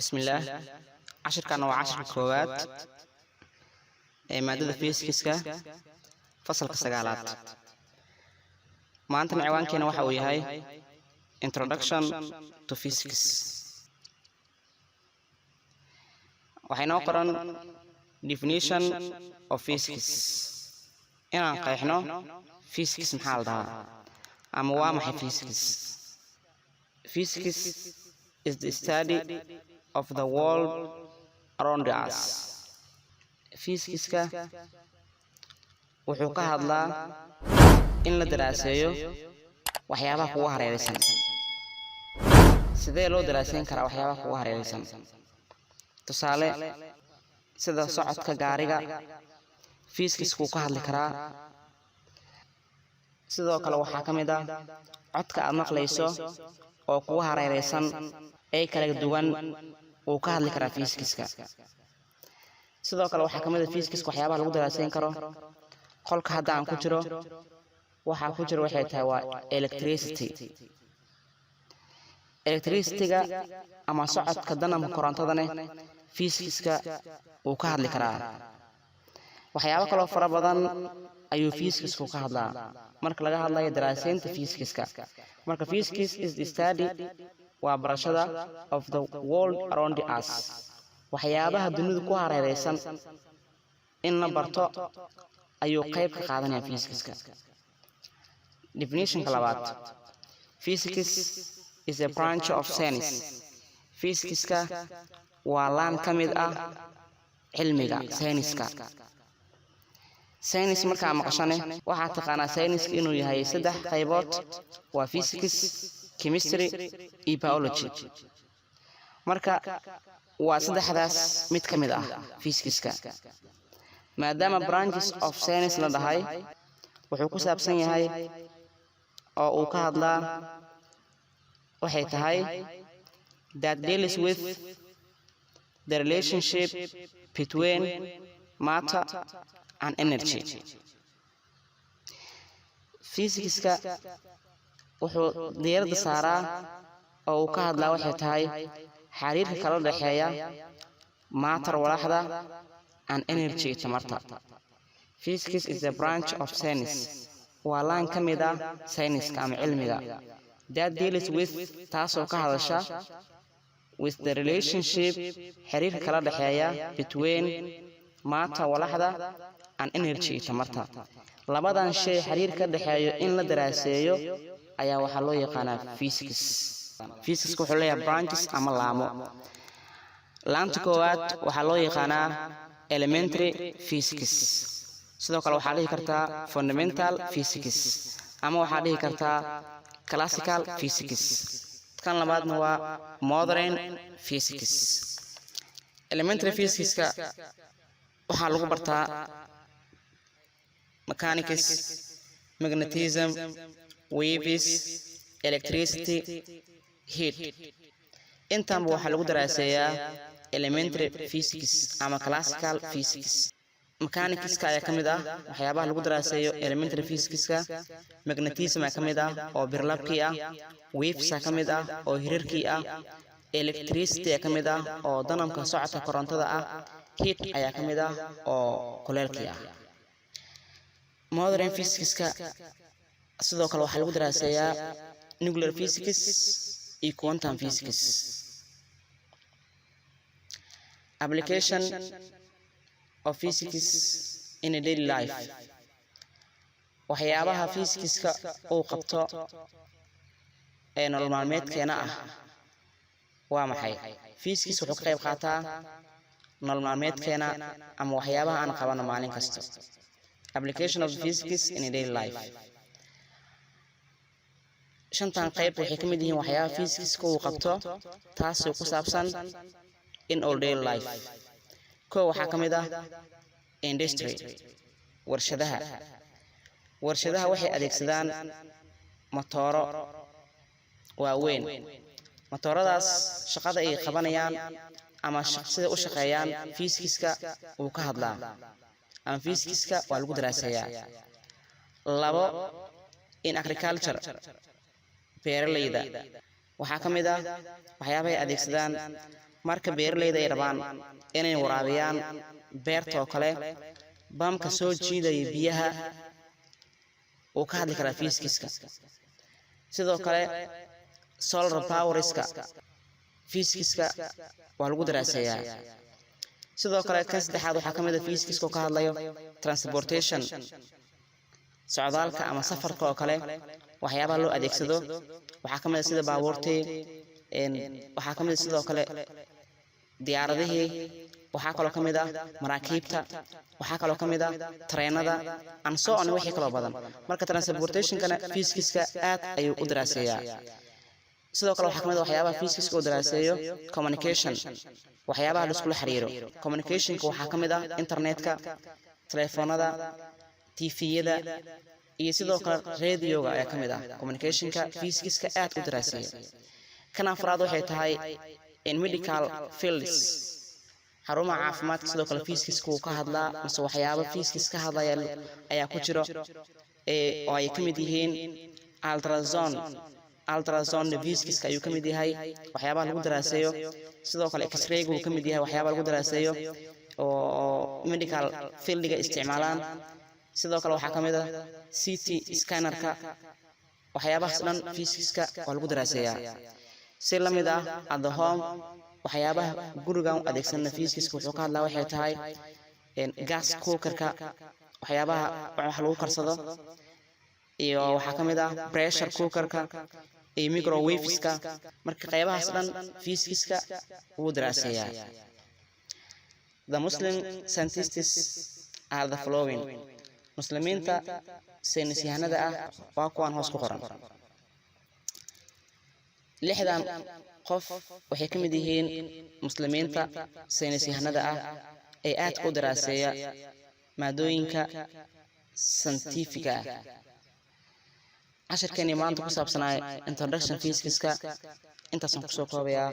بسم الله. عشر كانوا 10 كوبات مادة فيزيكسكا فصل كسجالات. ما أنت معوان كنا وحوي هاي Introduction to Physics. وحين قرن Definition of Physics. إنا قيحنا Physics محل ده. أموامح Physics. Physics is the study of the world around us. Physics-ka wuxuu ka hadlaa in la daraaseeyo waxyaabaha kugu hareeraysan. Sidee loo daraaseyn karaa waxyaabaha kugu hareeraysan? Tusaale sida socodka gaariga physics-ku ka hadli karaa. Sidoo kale waxaa ka mid ah codka aad maqlayso oo kugu hareeraysan ay kala duwan uu ka hadli karaa physics-ka. sidoo kale waxaa kamid ah physics waxyaabaha lagu daraaseyn karo qolka hadda aan ku jiro waxay tahay waa electricity-ga ama socodka danamka korontadana physics-ka uu ka hadli karaa. waxyaabo kale oo fara badan ayuu physics-ku ka hadlaa marka laga hadlayo daraaseynta physics-ka. marka physics is the study waa barashada of the world around us. waxyaabaha dunida ku hareeraysan in la barto ayuu qayb ka qaadanaya physics-ka. Definition-ka labaad. Physics is a branch of science. Physics-ka waa laan ka mid ah cilmiga sayniska. Science markaa maqashane waxaa taqaanaa sayniska inuu yahay 3 qaybood waa physics, chemistry iyo biology. marka waa saddexdaas mid ka mid ah physics-ka. maadaama branches of science la dhahay wuxuu ku saabsan yahay oo uu ka hadlaa waxay tahay that deals with the relationship between matter and energy. physics-ka wuxuu diiradda saaraa oo uu ka hadlaa waxay tahay xiriirka kala dhaxeeya matter walaxda and energy tamarta. Physics is a branch of science. waa laan ka mid ah sayniska ama cilmiga that deals with taasoo ka hadasha with the relationship xiriirka kala dhaxeeya between matter walaxda and energy tamarta. labadan shay xiriirka dhaxeeyo in la daraaseeyo ayaa waxaa loo yaqaanaa physics. physics wuxuu leeyahay branches ama laamo. laanta koowaad waxaa loo yaqaanaa elementary physics. sidoo kale waxaa dhihi kartaa fundamental physics ama waxaa dhihi kartaa classical physics. kan labaadna waa modern physics. elementary physics-ka waxaa lagu bartaa mechanics, magnetism, waves, electricity, heat. intaanba waxaa lagu daraaseeyaa elementary physics ama classical physics. mechanics-ka ayaa ka mid ah waxyaabaha lagu daraaseeyo elementary physics-ka. magnetism ayaa ka mid ah oo birlabkii ah. waves ayaa ka mid ah oo hirarkii ah. electricity ayaa ka mid ah oo danamka socodka korontada ah. heat ayaa ka mid ah oo kuleelkii ah. modern physics-ka sidoo kale waxaa lagu daraaseeyaa nuclear physics iyo quantum physics. application of physics in a daily life. waxyaabaha physics-ka uu qabto ee nolol maalmeedkeena ah waa maxay? physics wuxuu ka qayb qaataa nolol maalmeedkeena ama waxyaabaha aan qabano maalin kasta. application of physics in a daily life. shantan qayb waxay ka mid yihiin waxyaabaha physics-ka uu qabto taasoo ku saabsan in all daily life. waxaa ka mid ah industry warshadaha. warshadaha waxay adeegsadaan matooro waaweyn. matooradaas shaqada ay qabanayaan ama sida u shaqeeyaan physics-ka uu ka hadlaa ama physics-ka waa lagu daraaseeyaa. 2 in agriculture beeralayda waxaa ka mid ah waxyaabaha ay adeegsadaan marka beeraleyda ay rabaan inay waraabiyaan beerta oo kale bamka soo jiidaya biyaha oo ka hadli kara physics-ka sidoo kale solar power-iska physics-ka waa lagu daraaseeyaa sidoo kale kan saddexaad waxaa ka mid ah physics-ka oo ka hadlayo transportation socdaalka ama safarka oo kale waxyaabaha loo adeegsado waxaa ka mid ah sida baabuurtii waxaa ka mid ah sidoo kale diyaaradihii waxaa kaloo ka mid ah maraakiibta waxaa kaloo ka mid ah tareenada and so on wixii kaloo badan marka transportation-kana physics-ka aad ayuu u daraaseeyaa sidoo kale waxaa ka mid ah waxyaabaha physics-ka uu daraaseeyo communication waxyaabaha la iskula xiriiro communication-ka waxaa ka mid ah internetka telefoonada TV-yada iyo sidoo kale radio-ga ayaa ka mid ah communication-ka physics-ka aad u daraaseeya kan afraad waxay tahay in medical fields xarumaha caafimaadka sidoo kale physics-ka uu ka hadlaa mise waxyaabo physics ka hadlaya ayaa ku jiro oo ay ka mid yihiin ultrasound physics-ka ayuu ka mid yahay waxyaabaha lagu daraaseeyo sidoo kale x-ray-gu uu ka mid yahay waxyaabaha lagu daraaseeyo oo medical fieldiga isticmaalaan sidoo kale waxaa ka mid ah CT scanner-ka waxyaabahaas dhan physics-ka waa lagu daraaseeyaa si la mid ah at the home waxyaabaha gurigan u adeegsanna physics-ka wuxuu ka hadlaa waxay tahay gas cooker-ka waxyaabaha wax lagu karsado iyo waxaa ka mid ah pressure cooker-ka iyo microwaves-ka marka qaybahaas dhan physics-ka wuu daraaseeyaa the Muslim scientists are the following muslimiinta saynisyahanada ah waa kuwan hoos ku qoran lixdan qof waxay ka mid yihiin muslimiinta saynisyahanada ah ee aad u daraaseeya maadooyinka scientific ah cashirkeeni maanta ku saabsanaa introduction physics-ka intaasaan kusoo koobayaa